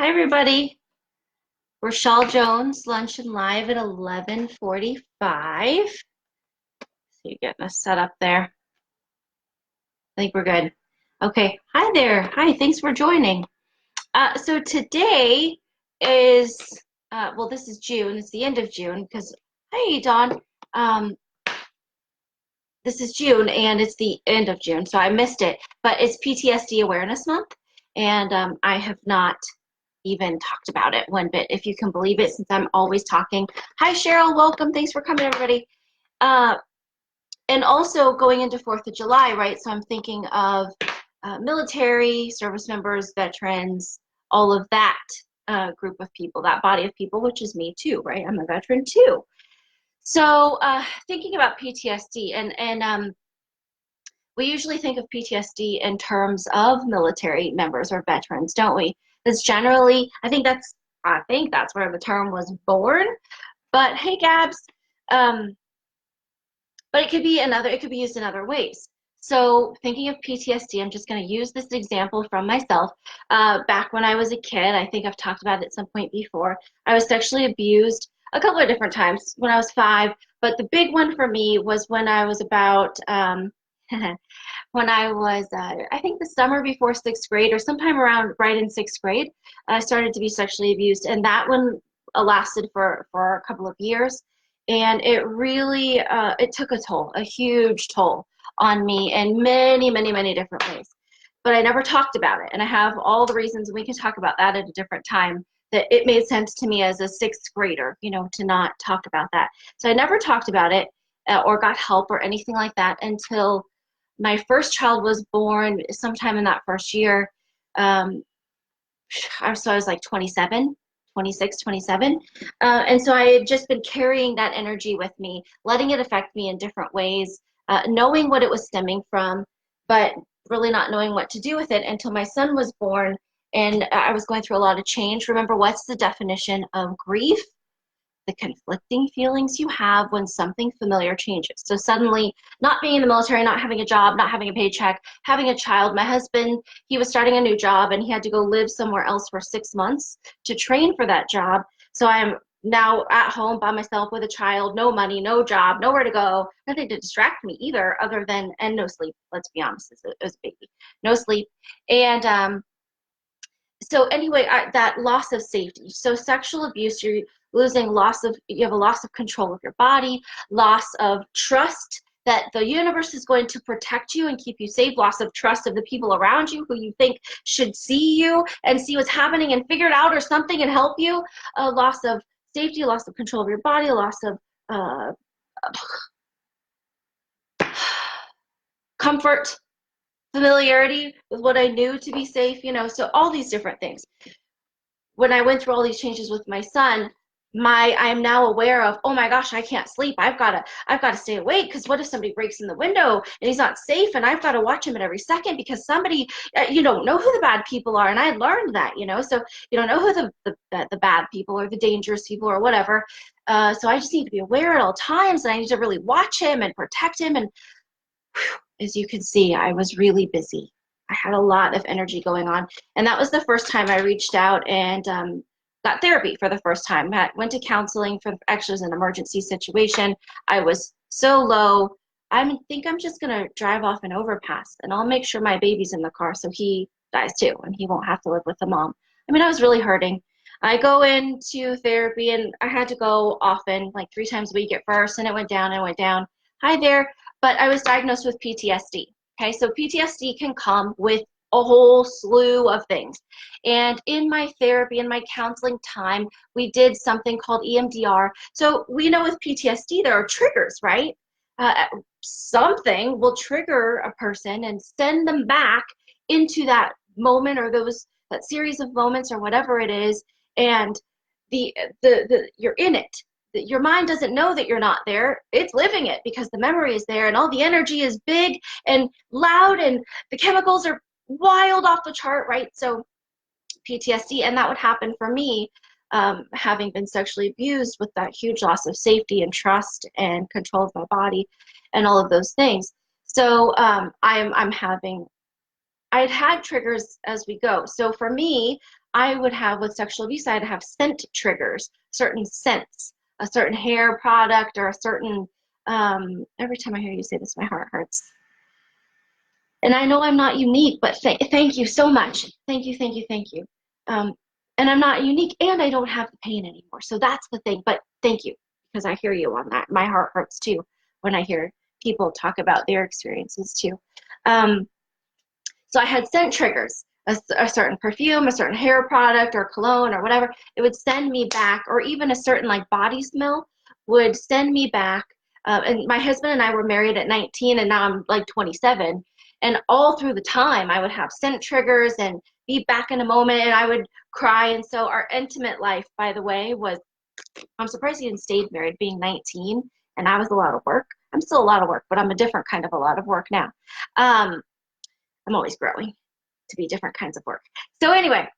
Hi, everybody. Rachelle Jones, Lunch and Live at 11:45. So you're getting us set up there. I think we're good. Okay. Hi there. Hi. Thanks for joining. So today is, well, this is June. It's the end of June because, hey, Dawn. Um, this is June and it's the end of June, so I missed it. But it's PTSD Awareness Month, and I have not even talked about it one bit, if you can believe it, since I'm always talking. Hi, Cheryl. Welcome. Thanks for coming, everybody. Uh, and also going into 4th of July, right? So I'm thinking of military, service members, veterans, all of that group of people, that body of people, which is me too, right? I'm a veteran too. So thinking about PTSD, and we usually think of PTSD in terms of military members or veterans, don't we? That's generally, I think that's where the term was born. But hey, Gabs, um, but it could be used in other ways. So thinking of PTSD, I'm just going to use this example from myself. Back when I was a kid, I think I've talked about it at some point before, I was sexually abused a couple of different times when I was 5, but the big one for me was when I was about when I was, I think the summer before 6th grade or sometime around right in 6th grade, I started to be sexually abused. And that one lasted for a couple of years. And it really, it took a toll, a huge toll on me in many, many, many different ways. But I never talked about it. And I have all the reasons, we can talk about that at a different time, that it made sense to me as a 6th grader, to not talk about that. So I never talked about it or got help or anything like that until my first child was born sometime in that first year. Um, so I was like 27, 26, 27. And so I had just been carrying that energy with me, letting it affect me in different ways, knowing what it was stemming from, but really not knowing what to do with it until my son was born. And I was going through a lot of change. Remember, what's the definition of grief? The conflicting feelings you have when something familiar changes. So suddenly, not being in the military, not having a job, not having a paycheck, having a child. My husband, he was starting a new job and he had to go live somewhere else for 6 months to train for that job. So I'm now at home by myself with a child, no money, no job, nowhere to go, nothing to distract me either, other than, and no sleep. Let's be honest, it was a baby, no sleep. And so anyway, that loss of safety. So sexual abuse, you're losing you have a loss of control of your body, loss of trust that the universe is going to protect you and keep you safe, loss of trust of the people around you who you think should see you and see what's happening and figure it out or something and help you, a loss of safety, loss of control of your body, a loss of uh, comfort, familiarity with what I knew to be safe, so all these different things. When I went through all these changes with my son, I'm now aware of, oh my gosh, I can't sleep. I've got to stay awake because what if somebody breaks in the window and he's not safe, and I've got to watch him at every second because somebody, you don't know who the bad people are, and I learned that, so you don't know who the bad people or the dangerous people or whatever. So I just need to be aware at all times, and I need to really watch him and protect him. And as you can see, I was really busy. I had a lot of energy going on. And that was the first time I reached out and got therapy for the first time. I went to counseling actually, it was an emergency situation. I was so low. I think I'm just going to drive off an overpass and I'll make sure my baby's in the car so he dies too and he won't have to live with the mom. I mean, I was really hurting. I go into therapy and I had to go often, like 3 times a week at first, and it went down and went down. Hi there. But I was diagnosed with PTSD. Okay, so PTSD can come with a whole slew of things. And in my therapy, in my counseling time, we did something called EMDR. So we know with PTSD, there are triggers, right? Something will trigger a person and send them back into that moment or that series of moments or whatever it is, and you're in it. Your mind doesn't know that you're not there. It's living it because the memory is there and all the energy is big and loud and the chemicals are wild off the chart, right? So PTSD, and that would happen for me, having been sexually abused with that huge loss of safety and trust and control of my body and all of those things. So I'd had triggers as we go. So for me, I would have with sexual abuse, I'd have scent triggers, certain scents, a certain hair product or a certain, every time I hear you say this, my heart hurts. And I know I'm not unique, but thank you so much. Thank you, thank you, thank you. Um, and I'm not unique and I don't have the pain anymore. So that's the thing, but thank you because I hear you on that. My heart hurts too when I hear people talk about their experiences too. Um, so I had scent triggers, a certain perfume, a certain hair product or cologne or whatever. It would send me back, or even a certain like body smell would send me back. And my husband and I were married at 19 and now I'm like 27. And all through the time I would have scent triggers and be back in a moment and I would cry. And so our intimate life, by the way, was, I'm surprised he didn't stay married being 19 and I was a lot of work. I'm still a lot of work, but I'm a different kind of a lot of work now. I'm always growing to be different kinds of work. So anyway,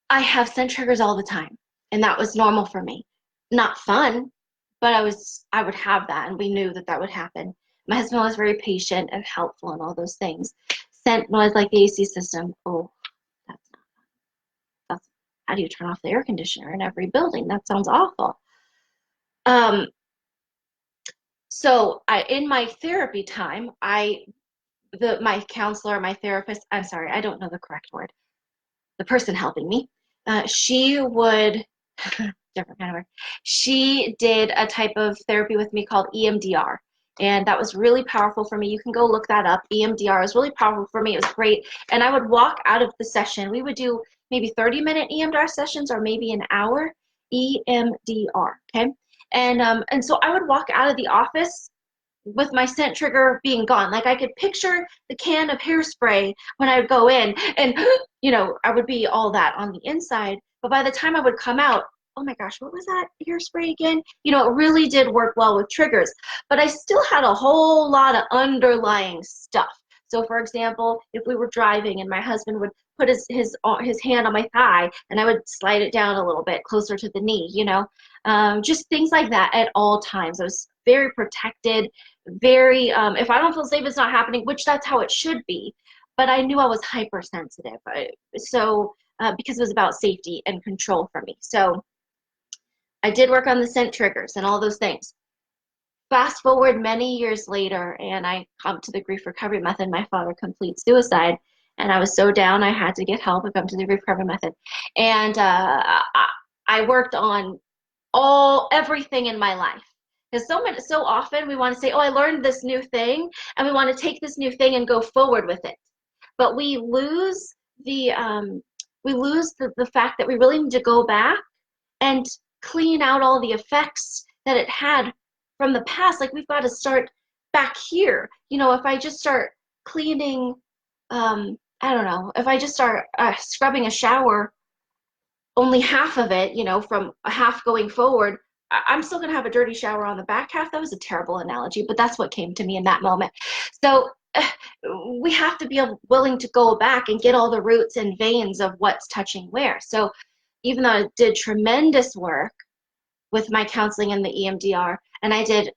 I have scent triggers all the time, and that was normal for me. Not fun, but I would have that, and we knew that that would happen. My husband was very patient and helpful and all those things. Scent was like the AC system. Oh, that's not, that's, how do you turn off the air conditioner in every building? That sounds awful. Um, so in my therapy time, my counselor, my therapist, I'm sorry, I don't know the correct word, the person helping me, she would, different kind of word, she did a type of therapy with me called EMDR. And that was really powerful for me. You can go look that up. EMDR was really powerful for me. It was great. And I would walk out of the session. We would do maybe 30-minute EMDR sessions or maybe an hour EMDR. Okay. And so I would walk out of the office with my scent trigger being gone. Like I could picture the can of hairspray when I would go in and, I would be all that on the inside. But by the time I would come out, oh my gosh, what was that hairspray again? It really did work well with triggers, but I still had a whole lot of underlying stuff. So for example, if we were driving and my husband would put his hand on my thigh and I would slide it down a little bit closer to the knee, just things like that at all times. I was very protected, very, if I don't feel safe, it's not happening, which that's how it should be. But I knew I was hypersensitive. Because it was about safety and control for me. So I did work on the scent triggers and all those things. Fast forward many years later, and I come to the grief recovery method. My father completes suicide, and I was so down I had to get help. I come to the grief recovery method, and I worked on everything in my life. Because so often we want to say, oh, I learned this new thing, and we want to take this new thing and go forward with it. But we lose the fact that we really need to go back and clean out all the effects that it had from the past. Like we've got to start back here. If I just start cleaning, I don't know, if I just start scrubbing a shower, only half of it, from a half going forward, I'm still going to have a dirty shower on the back half. That was a terrible analogy, but that's what came to me in that moment. So we have to be willing to go back and get all the roots and veins of what's touching where. So even though I did tremendous work with my counseling and the EMDR, and I did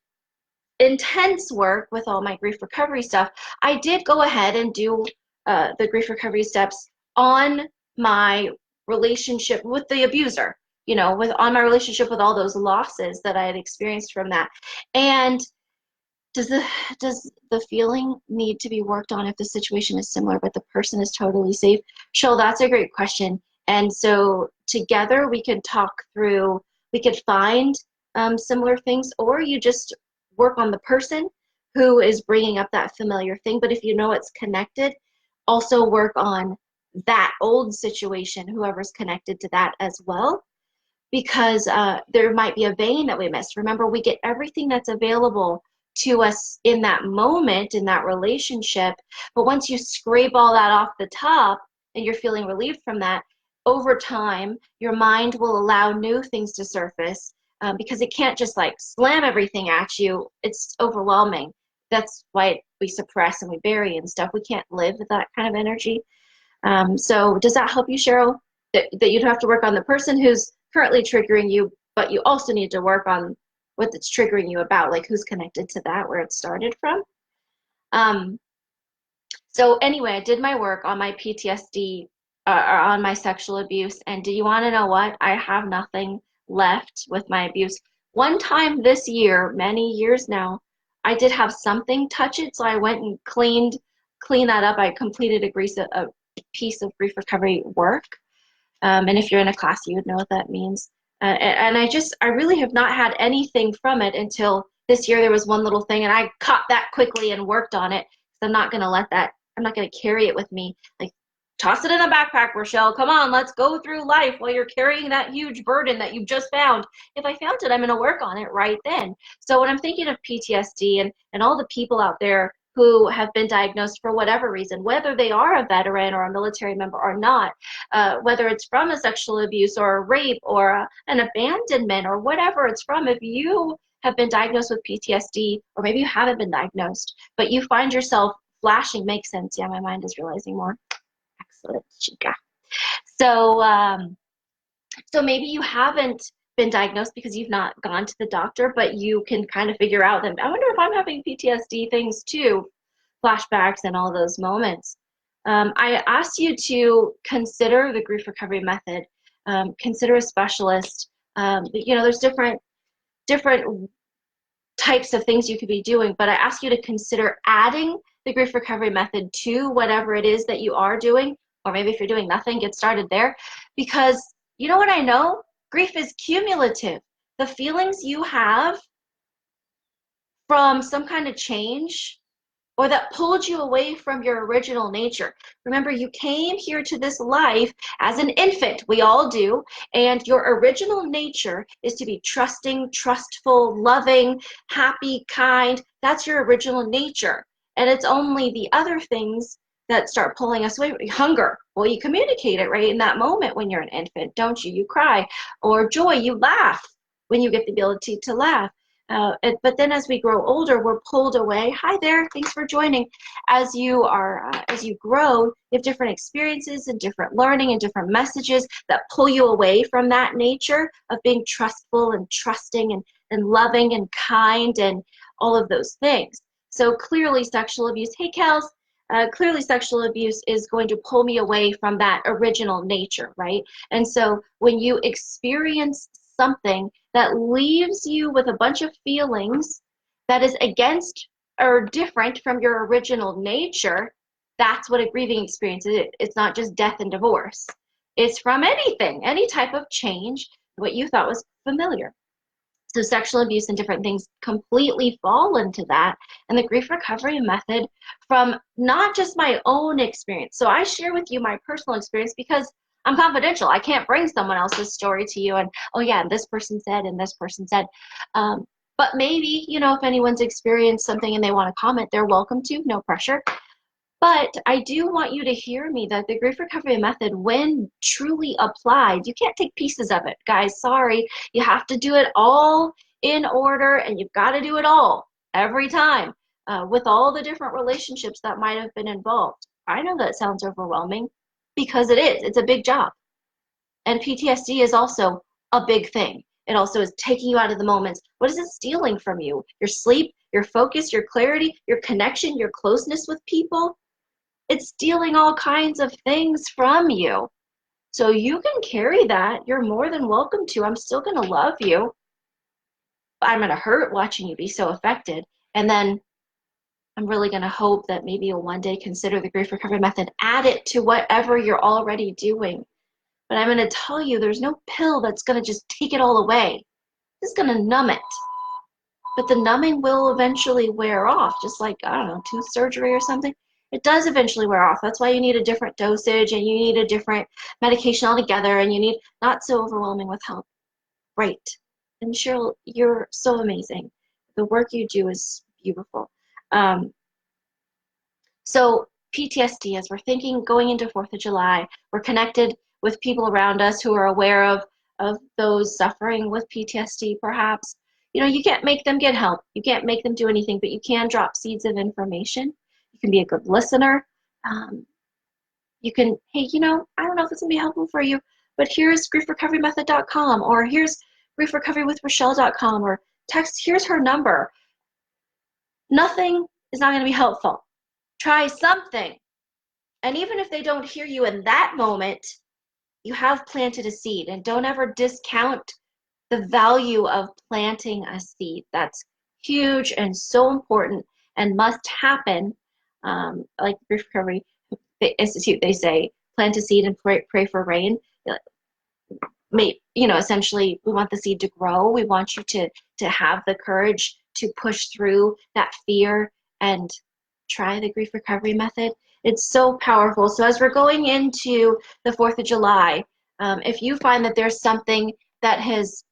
intense work with all my grief recovery stuff, I did go ahead and do the grief recovery steps on my relationship with the abuser, on my relationship with all those losses that I had experienced from that. And does the feeling need to be worked on if the situation is similar but the person is totally safe? Cheryl, that's a great question. And so together we could talk through, we could find similar things, or you just work on the person who is bringing up that familiar thing. But if you know it's connected, also work on that old situation, whoever's connected to that as well, because there might be a vein that we missed. Remember, we get everything that's available to us in that moment, in that relationship. But once you scrape all that off the top and you're feeling relieved from that, over time, your mind will allow new things to surface because it can't just like slam everything at you. It's overwhelming. That's why we suppress and we bury and stuff. We can't live with that kind of energy. So does that help you, Cheryl? That you'd have to work on the person who's currently triggering you, but you also need to work on what it's triggering you about, like who's connected to that, where it started from. So anyway, I did my work on my PTSD on my sexual abuse. And do you want to know what? I have nothing left with my abuse. One time this year, many years now, I did have something touch it, so I went and cleaned that up. I completed a piece of grief recovery work. And if you're in a class, you would know what that means. And I really have not had anything from it until this year. There was one little thing, and I caught that quickly and worked on it. So I'm not going to let that, I'm not going to carry it with me. Like, toss it in a backpack, Rachelle. Come on, let's go through life while you're carrying that huge burden that you just found. If I found it, I'm going to work on it right then. So when I'm thinking of PTSD and all the people out there who have been diagnosed for whatever reason, whether they are a veteran or a military member or not, whether it's from a sexual abuse or a rape or an abandonment or whatever it's from, if you have been diagnosed with PTSD, or maybe you haven't been diagnosed, but you find yourself flashing, makes sense. Yeah, my mind is realizing more. Excellent, chica. So, so maybe you haven't been diagnosed because you've not gone to the doctor, but you can kind of figure out that, I wonder if I'm having PTSD things too, flashbacks and all those moments. I asked you to consider the grief recovery method, consider a specialist. There's different types of things you could be doing, but I ask you to consider adding the grief recovery method to whatever it is that you are doing, or maybe if you're doing nothing, get started there. Because you know what I know? Grief is cumulative. The feelings you have from some kind of change or that pulled you away from your original nature. Remember, you came here to this life as an infant. We all do. And your original nature is to be trusting, trustful, loving, happy, kind. That's your original nature. And it's only the other things that start pulling us away. Hunger. Well, you communicate it right in that moment when you're an infant, don't you? You cry. Or joy, you laugh when you get the ability to laugh. But then as we grow older, we're pulled away. Hi there, thanks for joining. As you grow, you have different experiences and different learning and different messages that pull you away from that nature of being trustful and trusting and loving and kind and all of those things. So clearly sexual abuse, hey Kels, clearly sexual abuse is going to pull me away from that original nature, right? And so when you experience something that leaves you with a bunch of feelings that is against or different from your original nature, that's what a grieving experience is. It's not just death and divorce. It's from anything, any type of change, what you thought was familiar. So sexual abuse and different things completely fall into that. And the grief recovery method, from not just my own experience. So I share with you my personal experience because I'm confidential. I can't bring someone else's story to you and, oh yeah, this person said and this person said. But maybe, if anyone's experienced something and they want to comment, they're welcome to, no pressure. But I do want you to hear me that the grief recovery method, when truly applied, you can't take pieces of it. Guys, sorry. You have to do it all in order, and you've got to do it all every time with all the different relationships that might have been involved. I know that sounds overwhelming because it is. It's a big job. And PTSD is also a big thing. It also is taking you out of the moments. What is it stealing from you? Your sleep, your focus, your clarity, your connection, your closeness with people. It's stealing all kinds of things from you. So you can carry that. You're more than welcome to. I'm still going to love you. But I'm going to hurt watching you be so affected. And then I'm really going to hope that maybe you'll one day consider the grief recovery method. Add it to whatever you're already doing. But I'm going to tell you there's no pill that's going to just take it all away. It's going to numb it. But the numbing will eventually wear off, just like, I don't know, tooth surgery or something. It does eventually wear off. That's why you need a different dosage and you need a different medication altogether and you need not so overwhelming with help. Right. And Cheryl, you're so amazing. The work you do is beautiful. So PTSD, as we're thinking going into 4th of July, we're connected with people around us who are aware of those suffering with PTSD perhaps. You can't make them get help. You can't make them do anything, but you can drop seeds of information. You can be a good listener. You can, hey, I don't know if it's going to be helpful for you, but here's griefrecoverymethod.com or here's griefrecoverywithrachelle.com or text, here's her number. Nothing is not going to be helpful. Try something. And even if they don't hear you in that moment, you have planted a seed. And don't ever discount the value of planting a seed. That's huge and so important and must happen. Like Grief Recovery Institute, they say, plant a seed and pray for rain. Essentially, we want the seed to grow. We want you to have the courage to push through that fear and try the grief recovery method. It's so powerful. So as we're going into the 4th of July, if you find that there's something that has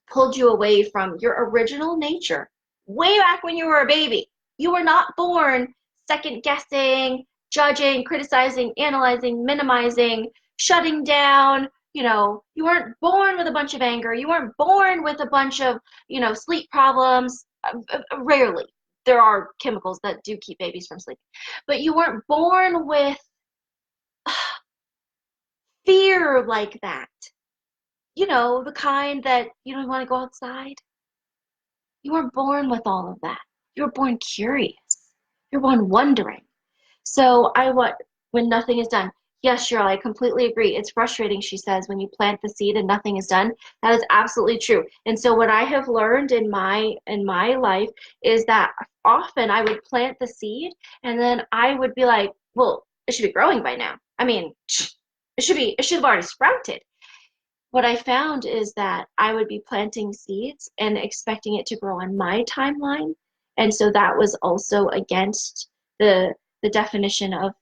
pulled you away from your original nature, way back when you were a baby, you were not born second guessing, judging, criticizing, analyzing, minimizing, shutting down. You weren't born with a bunch of anger. You weren't born with a bunch of, sleep problems. Rarely. There are chemicals that do keep babies from sleeping. But you weren't born with fear like that. The kind that you don't want to go outside. You weren't born with all of that. You were born curious. You're born wondering. So when nothing is done. Yes, Cheryl, I completely agree. It's frustrating, she says, when you plant the seed and nothing is done. That is absolutely true. And so what I have learned in my life is that often I would plant the seed and then I would be like, well, it should be growing by now. I mean, it should have already sprouted. What I found is that I would be planting seeds and expecting it to grow on my timeline. And so that was also against the definition of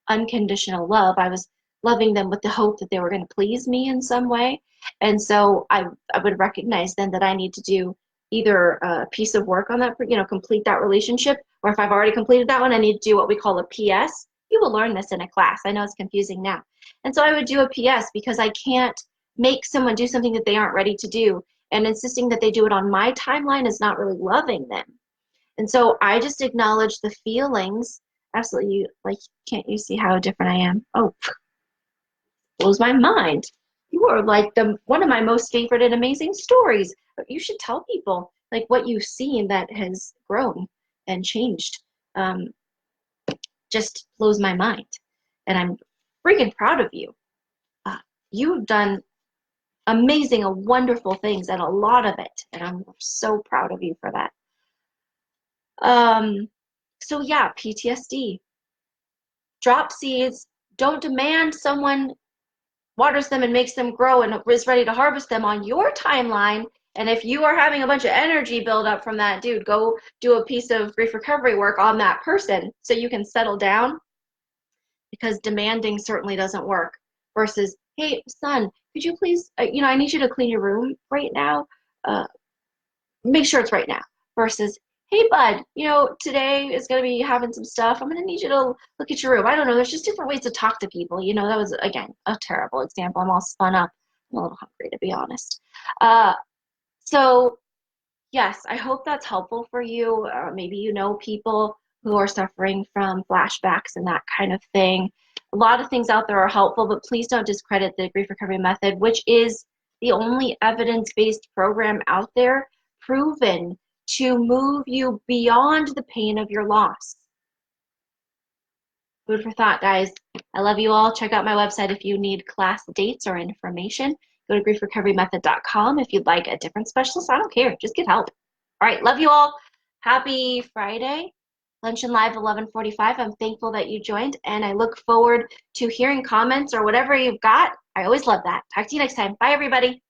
unconditional love. I was loving them with the hope that they were going to please me in some way. And so I would recognize then that I need to do either a piece of work on that, complete that relationship, or if I've already completed that one, I need to do what we call a PS. You will learn this in a class. I know it's confusing now. And so I would do a PS because I can't make someone do something that they aren't ready to do, and insisting that they do it on my timeline is not really loving them. And so I just acknowledge the feelings. Absolutely. Like, can't you see how different I am? Oh, blows my mind. You are like one of my most favorite and amazing stories. You should tell people like what you've seen that has grown and changed. Just blows my mind. And I'm freaking proud of you. You've done amazing and wonderful things, and a lot of it, and I'm so proud of you for that. So yeah, PTSD. Drop seeds. Don't demand someone waters them and makes them grow and is ready to harvest them on your timeline. And if you are having a bunch of energy build up from that, dude, go do a piece of grief recovery work on that person so you can settle down, because demanding certainly doesn't work. Versus, hey, son, could you please, I need you to clean your room right now. Make sure it's right now. Versus, hey, bud, today is going to be having some stuff. I'm going to need you to look at your room. I don't know. There's just different ways to talk to people. That was, again, a terrible example. I'm all spun up. I'm a little hungry, to be honest. So, yes, I hope that's helpful for you. Maybe you know people who are suffering from flashbacks and that kind of thing. A lot of things out there are helpful, but please don't discredit the grief recovery method, which is the only evidence-based program out there proven to move you beyond the pain of your loss. Food for thought, guys. I love you all. Check out my website if you need class dates or information. Go to griefrecoverymethod.com. If you'd like a different specialist, I don't care. Just get help. All right, love you all. Happy Friday. Luncheon Live 11:45. I'm thankful that you joined, and I look forward to hearing comments or whatever you've got. I always love that. Talk to you next time. Bye, everybody.